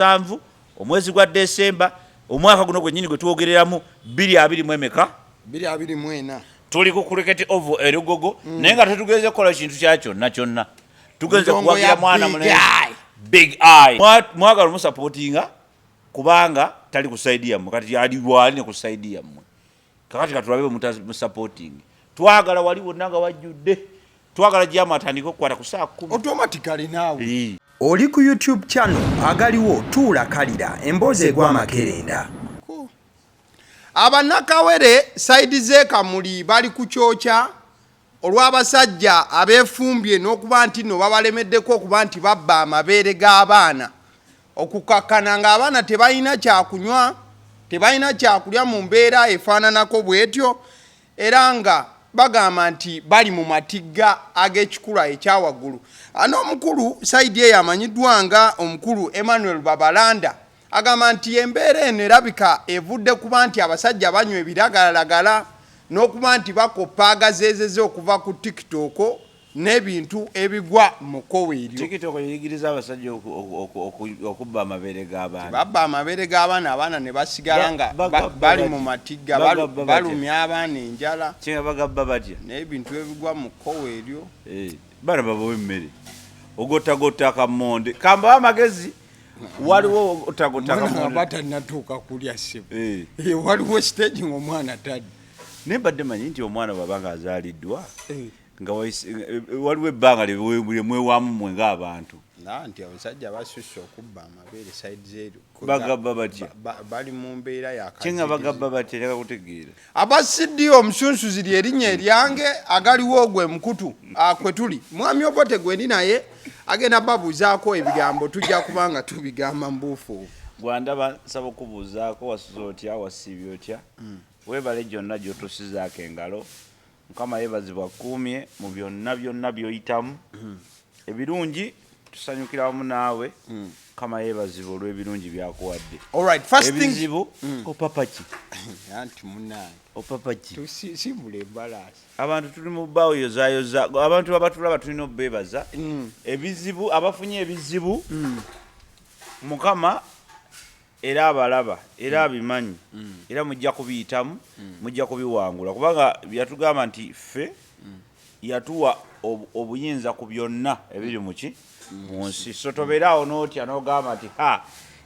Tanvu omwezi gwa December omwaka guno gwennyini gwe twogereramu 2024 2024 tuli ku cricket oval erugogo naye nga tetugeze kola kintu kyakyo na kyonna tugeze kuwagira mwana munene big eye mwagala musupportinga kubanga tali kusaidia mu kati aliwali ne kusaidia mu kakati katulabe mu supporting twagala wali wonna nga wajjudde twagala jama atandika kukwata ku saa 10 automatically nawe oli ku YouTube channel agaliwo tuula kalira emboozi egw'amakerenda. Abanakawere side ze Kamuli bali kukyokya olw'abasajja abeefumbye n'okuba nti no babalemeddeko okuba nti babba amabeere g'abaana okukakkana ng'abaana tebalina kyakunywa tebalina kyakulya mu mbeera efaananako bw'etyo era nga bagamba nti bali mu matigga ag'ekikula ekyawaggulu. Ano omukulu side eyo amanyiddwa nga omukulu Emmanuel Babalanda agamba nti embeera eno erabika evudde kuba nti abasajja banywa ebiragalalagala n'okuba nti bakoppa agazezeze okuva ku TikTok n'ebintu ebigwa mu kkowe eryo. TikTok yigiriza abasajja okubba amabeere g'abaana. Babba amabeere g'abaana abaana ne basigala nga bali mu matigga balumya abaana enjala. Kinga bagabba batya n'ebintu ebigwa mu kkowe eryo. Bana babawe emmere ogotagota akamonde kamba amagezi waliwo otagota akamonde batanatuuka kulya ssebo waliwo stage ng'omwana tadde naye mbadde manyi nti omwana babanga azaaliddwa nga waliwo ebbanga lyemwewamu mwe ng'abantu nti abasajja basusse okubba amabeere side zeero bagabba batya bali mu mbeera yakinga bagabba batya leka kutegeera abasiddiyo omusunsuzi lyerinnya eryange agaliwo gwe mukutu kwe tuli mwami Obote gwendi naye agenda babuuzaako ebigambo tujja kubanga tubigamba mbuufu gwandaba nsaba okubuuzaako wasuza otya wasiibye otya weebale gyonna gy'otusizaako engalo mukama yeebazibwa kuumye mu byonna byonna by'oyitamu ebirungi tusanyukira wamu naawe kama yeebazibwa olw'ebirungi byakuwadde ebizibu opapaki anti munange opapaki tusimbula embalaasi abantu tuli mu bbaawo yozayoza abantu abatulaba tulina obbeebaza ebizibu abafunye ebizibu mukama era abalaba era abimanyi era mujja kubiyitamu mujja kubiwangula kubanga byatugamba nti ffe yatuwa obuyinza ku byonna ebiri muki mu nsi so tobeeraawo n'otya n'ogamba nti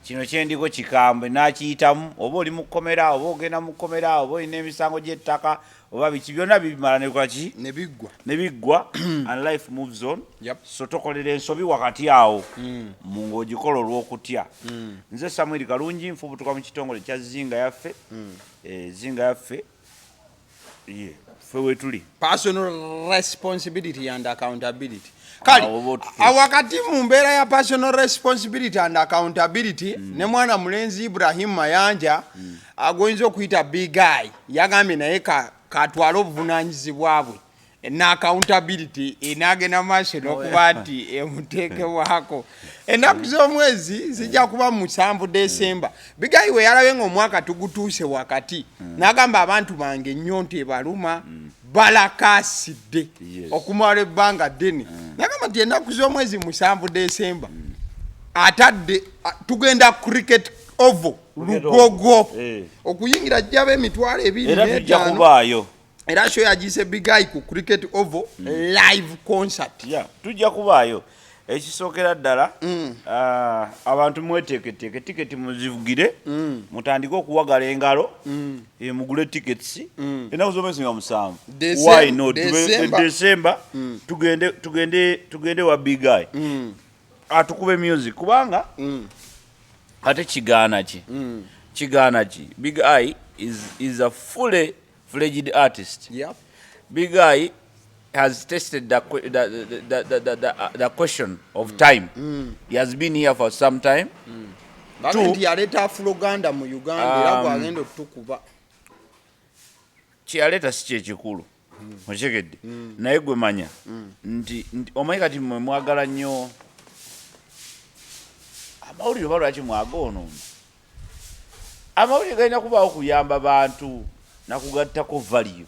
kino kyendiko kikambwe n'akiyitamu oba oli mu kkomera oba ogenda mu kkomera oba olina emisango gy'ettaka oba biki byonna bimala nekolaki nebiggwa and life moves on. So tokolera ensobi wakati awo mu ng'ogikola olw'okutya. Nze Samuel Kalungi nfubutuka mu kitongole kya Zinga Yaffe Zinga Yaffe ffe wetuli personal responsibility and accountability. Kali awakati mu mbeera ya personal responsibility and accountability ne mwana mulenzi Ibrahim Mayanja agoyinza okuyita big guy yagambye naye katwala obuvunaanyizibwa bwe na accountability enagenda maaso n'okuba nti emuteekebwako ennaku z'omwezi zijja kuba 7 December. Big guy we yalabe ng'omwaka tugutuuse wakati n'agamba abantu bange nnyo nti ebaluma balakaasidde okumala ebbanga ddene nagamba nti ennaku z'omwezi 7 December atadde tugenda cricket oval Lugogo okuyingira jjaba emitwalo 25 era show yagise Big Guy ku cricket oval live concert tujja kubaayo ekisookera ddala abantu mweteeketeeke tiketi muzivugire mutandike okuwagala engalo mugule tickets ennaku z'omwezi nga 7 why not December tugende wa Big Guy atukube music kubanga ate kigaana ki Big Guy is a fully fledged artist. Big Guy has tested the question of time. He has been here for some time. Kyaleta si kyekikulu okitegedde naye gwe manya nti omanyi kati mmwe mwagala nnyo amawulire oba lwaki mwagoono amawulire galina kubaawo kuyamba bantu nakugattako value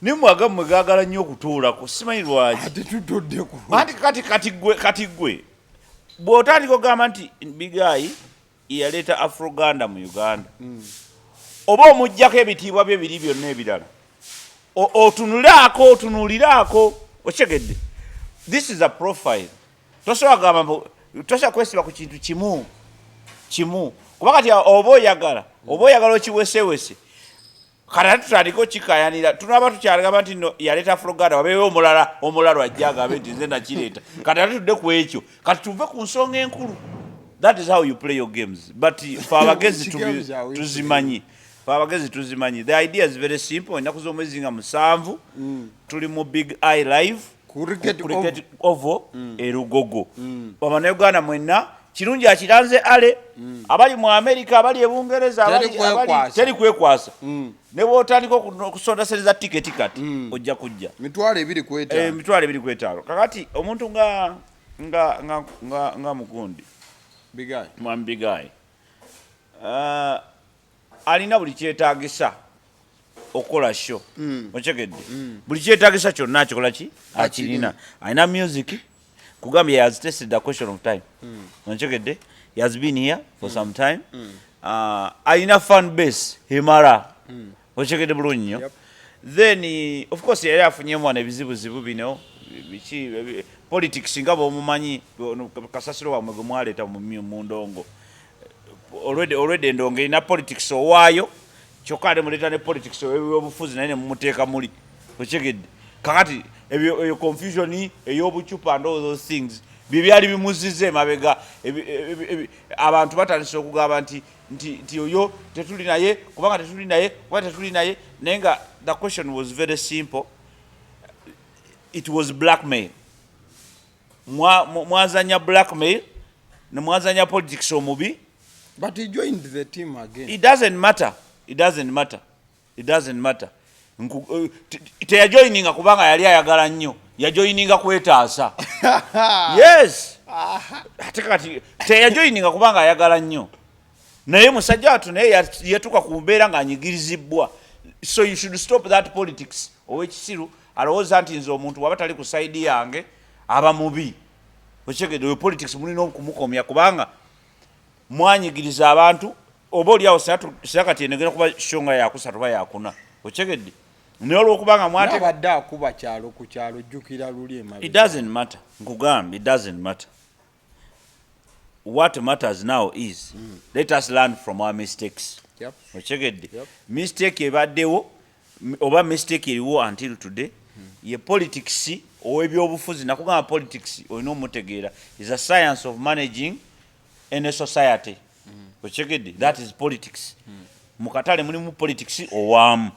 nimwaga mmwe gaagala nnyo okutuulako simanyi lwaki kati gwe bw'otandika ogamba nti Big Guy yaleeta Afroganda mu Uganda oba omujjako ebitiibwa bye biri byonna ebirala otunuliraako okyegedde. This is a profile. Tosobola gamba tosobola kwesiba ku kintu kimu kuba kati oba oyagala okiwesewese kati tutandika okikayanira tunaba tukyalagamba nti no yaleeta Afroganda wabeewo omulala ajja agambe nti nze nakireeta kati ate tudde ku ekyo kati tuve ku nsonga enkulu. That is how you play your games. But for abagezi tuzimanyi. The idea is very simple. Ennaku z'omwezi nga 7 tuli mu Big Eye Live cricket oval erugogo. Bannayuganda mwenna kirungi akiranze ale abali mu America abali ebungereza abali teri kwekwasa ne bwotandika okusonda sente za tiketi kati ojja kujja mitwalo 2 kakati omuntu nga mugundi Mwami Big Eye alina buli kyetaagisa okola show okyegedde buli kyetaagisa kyonna akikola ki akirina alina music kugambye he has tasted the question of time okyegedde he has been here for some time alina fan base himara okyegedde bulungi nnyo then of course yali afunyemu wano ebizibuzibu bino politics nga bw'omumanyi kasasiro wamwe gwe mwaleeta mu ndongo already endongo erina politics owaayo kyokka ate muleeta ne politics ey'obufuzi naye ne mumuteeka muli okyegedde kakati eyo confusion ey'obucupa and all those things bye byali bimuzize emabega abantu batandise okugamba nti oyo tetuli naye kubanga tetuli naye naye nga the question was very simple. It was blackmail. Mwazanya blackmail ne mwazanya politics omubi. But he joined the team again. It doesn't matter. Teyajoininga kubanga yali ayagala nnyo. Yajoininga kwetaasa. Yes. Ate kati teyajoininga kubanga ayagala nnyo. Naye musajja watu naye yatuka ku mbeera ng'anyigirizibwa. So you should stop that politics. Owekisiru alowooza nti nze omuntu waba tali ku side yange aba mubi. Okyegedde politics mulina okumukomya kubanga mwanyigiriza abantu oba oliawo sakati enegera kuba shonga yakusatu ba yakuna okyegedde naye olwokubanga mwate abadde akuba kyalo ku kyalo jjukira luli emabi. It doesn't matter nkugambye, it doesn't matter. What matters now is let us learn from our mistakes. Okyegedde mistake ebaddewo oba mistake eriwo until today ye politics ow'ebyobufuzi nakugamba politics olina omutegeera is a science of managing in a society. Okyegedde that is politics. Mukatale mulimu politics owamu,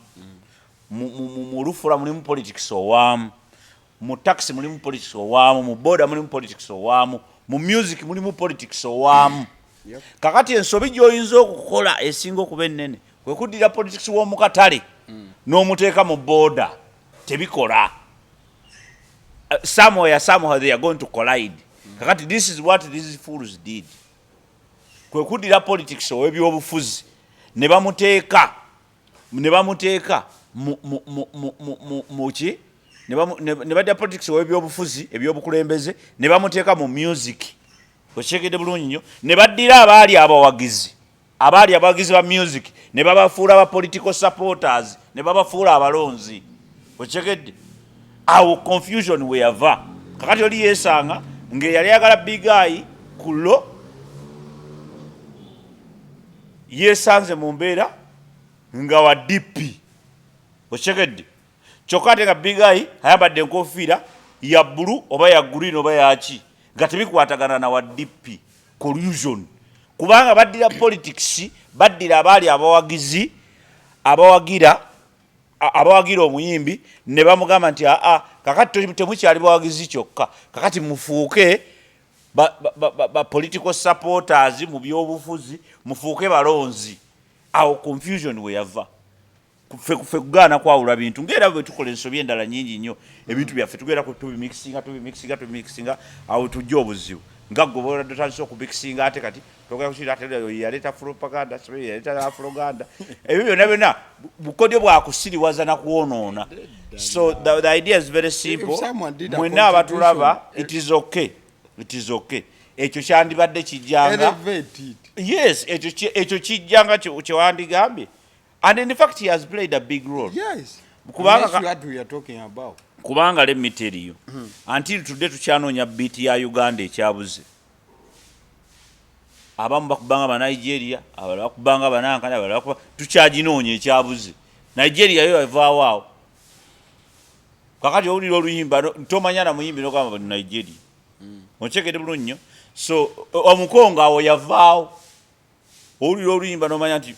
mu lufula mulimu politics owamu, mu taxi mulimu politics owamu, mu boda mulimu politics owamu, mu music mulimu politics owamu. Kakati ensobi gy'oyinza okukola esinga okuba ennene kwe kuddira politics w'omukatale n'omuteeka mu boda tebikola. Somehow they are going to collide. Kakati this is what these fools did. Kwe kuddira politics ow'ebyobufuzi ne bamuteeka muki ne badda politics ow'ebyobufuzi ebyobukulembeze ne bamuteeka mu music. Okyegedde bulungi nnyo ne baddira abaali abawagizi ba music ne babafuula ba political supporters ne babafuula abalonzi. Okyegedde awo confusion weyava. Kakati oli yeesanga ng'eyali ayagala Big Eye kulo yesanze mu mbeera nga wa DP. Okyegedde kyokka ate nga Big Eye ayambadde enkofiira ya bbulu oba ya green oba yaki nga tebikwatagana na wa DP. Collusion kubanga baddira politics baddira abaali abawagira omuyimbi ne bamugamba nti kakati temukyali bawagizi kyokka kakati mufuuke ba political supporters mu byobufuzi mufuuke balonzi. Awo confusion weyava ffe kugaana kwawula bintu ng'era bwe tukola ensobi endala nnyingi nnyo ebintu byaffe tugenda tubimixinga awo tujja obuzibu nga gwe bw'olwadde otandise okubixinga ate kati togera kukira ate yaleeta propaganda yaleeta Afroganda ebyo byonna bukodyo bwakusiriwaza na kuwonoona. So the idea is very simple. Mwenna abatulaba it is okay. Ekyo kyandibadde kijjanga Yes, ekyo kijjanga kyewandigambye. And in fact he has played a big role. Yes. Kubanga That's what we are talking about. Kubanga let me tell you. Until today tukyanoonya beat ya Uganda ekyabuze. Abamu bakubanga ba Nigeria, abalala bakubanga banankana, abalala bakubanga tukyaginoonya ekyabuze. Nigeria yo evaawo awo. Kakati owulira oluyimba tomanya na muyimbi n'ogamba ba Nigeria. Onkyekere bulungi nnyo. So omukongo awo yavaawo. Owulira oluyimba n'omanya nti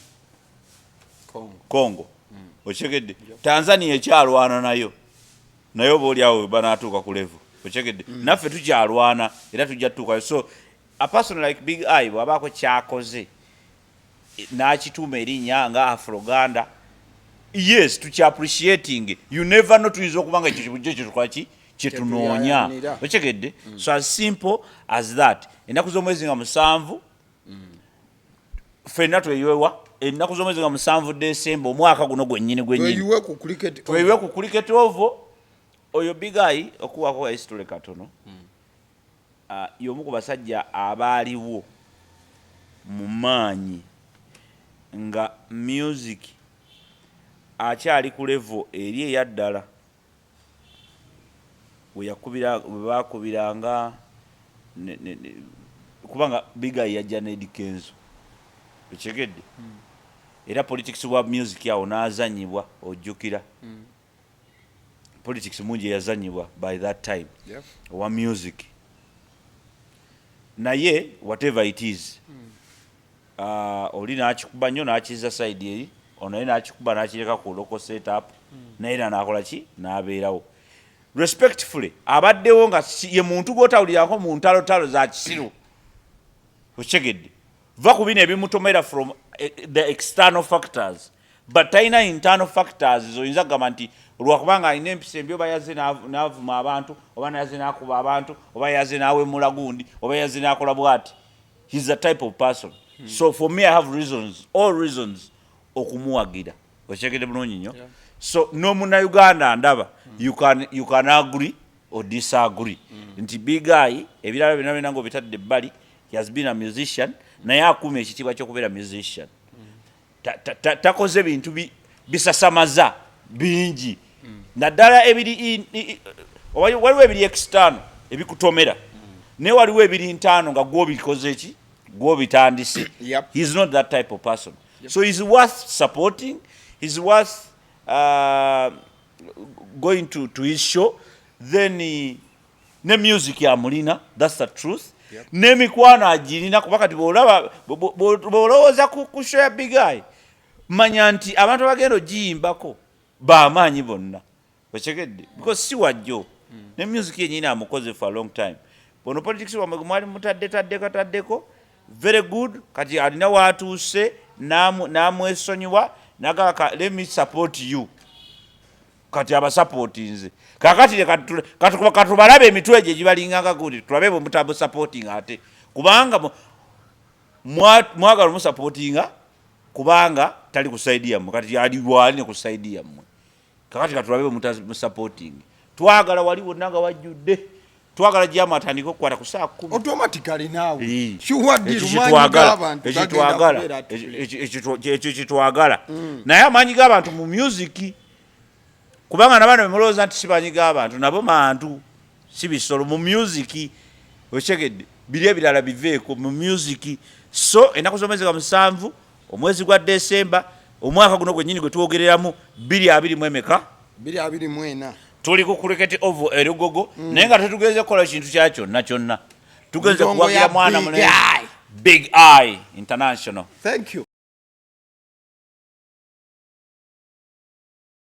Congo. Okyegedde. Tanzania ekyalwana nayo. Nayo booli awo banaatuuka ku level. Okyegedde. Naffe tukyalwana era tujja tutuukayo. So a person like Big Eye bw'abaako kyakoze n'akituuma erinnya nga Afroganda, yes, appreciating. You never know tuyinza okubanga ekyo kibujjo kyetukolaki kyetunoonya. Okyegedde. So as simple as that. Ennaku z'omwezi nga 7 ffenna tweyiwewa ennaku z'omwezi nga 7 December omwaka guno gwennyini tweyiwe ku cricket ovo oyo Big Eye okuwako history katono. Y'omu ku basajja abaaliwo mu maanyi nga music akyali ku level eri eyaddala we baakubiranga kubanga Big Eye yajja n'Eddy Kenzo. Okyegedde. Era politics wa music yawo n'azanyibwa ojjukira. Politics mungi yazanyibwa by that time. Yep. Wa music. Naye whatever it is. Oli n'akikuba nnyo n'akiza side eri. Ono naye n'akikuba n'akireka ku local setup. Naye n'akola ki? N'abeerawo. Respectfully abaddewo nga ye muntu gw'otawulirako mu ntalo za kisiru. Okyegedde. Va ku bino ebimutomera from the external factors. But talina internal factors zoyinza kugamba nti lwakubanga alina empisa embi oba yazze n'avuma abantu oba yazze n'akuba abantu oba yazze n'awemula gundi oba yazze n'akola bw'ati. He's the type of person. So for me I have all reasons okumuwagira. Okyegedde bulungi nnyo. So no Munnayuganda ndaba you can agree or disagree. Nti Big Eye ebirala byonna ngo bitadde ebbali. He has been a musician. Naye akuuma ekitiibwa ky'okubeera musician. Takoze bintu bisasamaza bingi. Naddala waliwo ebiri external ebikutomera. Ne waliwo ebiri internal nga gw'obikoze ki? Gw'obitandise. He's not that type of person. So he's worth supporting. He's worth going to his show. Then ne music ya mulina. That's the truth. N'emikwano agirina kuba kati bw'olowooza ku show ya Big Eye manya nti abantu abagenda ogiyimbako b'amaanyi bonna. Okyegedde. Because si wajjo. Ne music yennyini amukoze for a long time. Bono politics wamwe mwali mutaddeko very good. Kati alina watuuse n'amwesonyiwa n'agamba let me support you. Kati abasapoti nze. Kakati katubalabe emitwe gye gibalinganga guli. Tulabe bwe mutabu supporting ate. Kubanga mwagala mu supportinga kubanga tali kusaidia mmwe. Kati ali wali ne kusaidia mmwe. Kakati katulabe bwe mutabu supporting. Twagala wali wonna nga wajjudde. Twagala gyama atandika okukwata ku saa 10. Automatically now. Ekyo kitwagala. Naye amaanyi g'abantu mu music kubanga nabano bemulowooza nti sibanyiga abantu nabo mantu si bisolo mu music. Okyegedde. Biri ebirala biveeko mu music. So ennaku z'omwezi ga 7 omwezi gwa December omwaka guno gwennyini gwe twogereramu 2024 tuli ku cricket ovo erugogo naye nga tetugeze kukola kintu kya kyonna. Tugenze kuwagira mwana munene Big Eye International. Thank you.